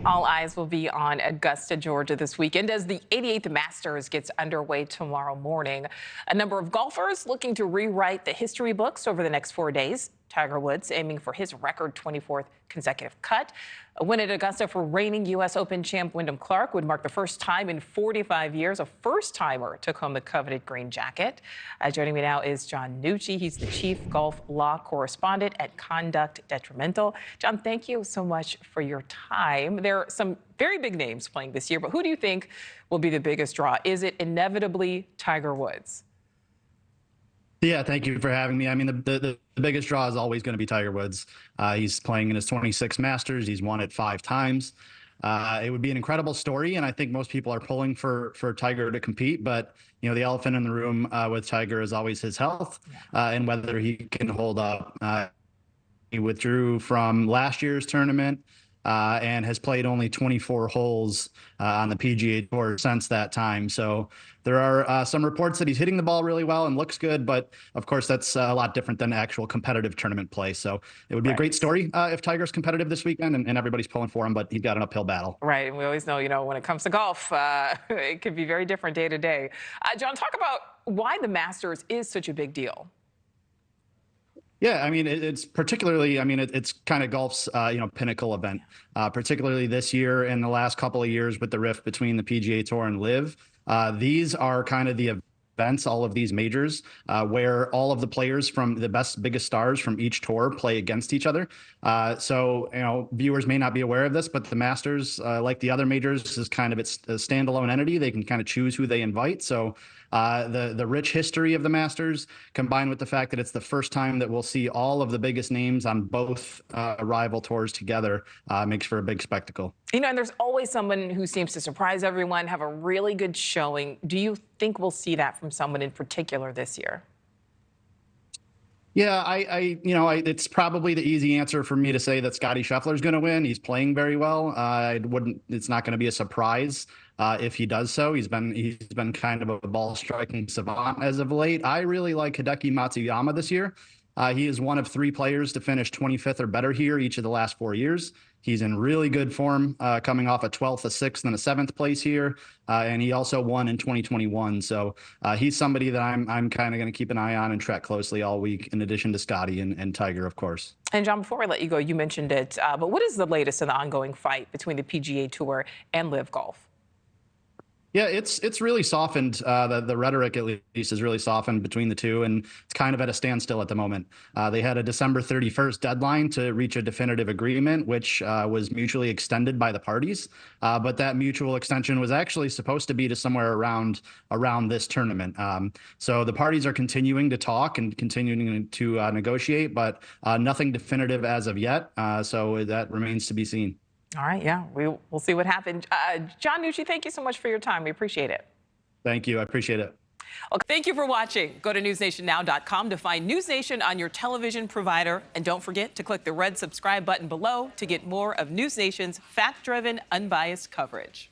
All eyes will be on Augusta, Georgia this weekend as the 88th Masters gets underway tomorrow morning. A number of golfers looking to rewrite the history books over the next 4 days. Tiger Woods aiming for his record 24th consecutive cut. A win at Augusta for reigning U.S. Open champ Wyndham Clark would mark the first time in 45 years a first-timer took home the coveted green jacket. Joining me now is John Nucci. He's the chief golf law correspondent at Conduct Detrimental. John, thank you so much for your time. There are some very big names playing this year, but who do you think will be the biggest draw? Is it inevitably Tiger Woods? Yeah, thank you for having me. I mean, the biggest draw is always going to be Tiger Woods. He's playing in his 26th Masters. He's won it 5 times. It would be an incredible story, and I think most people are pulling for Tiger to compete. But, you know, the elephant in the room with Tiger is always his health and whether he can hold up. He withdrew from last year's tournament and has played only 24 holes on the PGA Tour since that time. So there are some reports that he's hitting the ball really well and looks good, but of course that's a lot different than actual competitive tournament play. So it would be a great story if Tiger's competitive this weekend and everybody's pulling for him, but he's got an uphill battle. Right, and we always know, when it comes to golf, it could be very different day to day. John, talk about why the Masters is such a big deal. Yeah, I mean, it's particularly, it's kind of golf's, pinnacle event, particularly this year and the last couple of years with the rift between the PGA Tour and LIV. These are kind of the events, all of these majors, where all of the players from the biggest stars from each tour play against each other. So, viewers may not be aware of this, but the Masters, like the other majors, is kind of its a standalone entity. They can kind of choose who they invite. So the rich history of the Masters, combined with the fact that it's the first time that we'll see all of the biggest names on both rival tours together, makes for a big spectacle. And there's always someone who seems to surprise everyone, have a really good showing. Do you think we'll see that from someone in particular this year? Yeah, it's probably the easy answer for me to say that Scottie Scheffler's going to win. He's playing very well. It's not going to be a surprise if he does so. He's been kind of a ball striking savant as of late. I really like Hideki Matsuyama this year. He is one of 3 players to finish 25th or better here each of the last 4 years. He's in really good form, coming off a 12th, a 6th, and a 7th place here. And he also won in 2021. So he's somebody that I'm kind of going to keep an eye on and track closely all week, in addition to Scottie and Tiger, of course. And John, before I let you go, you mentioned it, but what is the latest in the ongoing fight between the PGA Tour and LIV Golf? Yeah, it's really softened. The rhetoric, at least, is really softened between the two, and it's kind of at a standstill at the moment. They had a December 31st deadline to reach a definitive agreement, which was mutually extended by the parties. But that mutual extension was actually supposed to be to somewhere around this tournament. So the parties are continuing to talk and continuing to negotiate, but nothing definitive as of yet. So that remains to be seen. All right, yeah, we'll see what happens. John Nucci, thank you so much for your time. We appreciate it. Thank you. I appreciate it. Okay, thank you for watching. Go to newsnationnow.com to find News Nation on your television provider. And don't forget to click the red subscribe button below to get more of News Nation's fact-driven, unbiased coverage.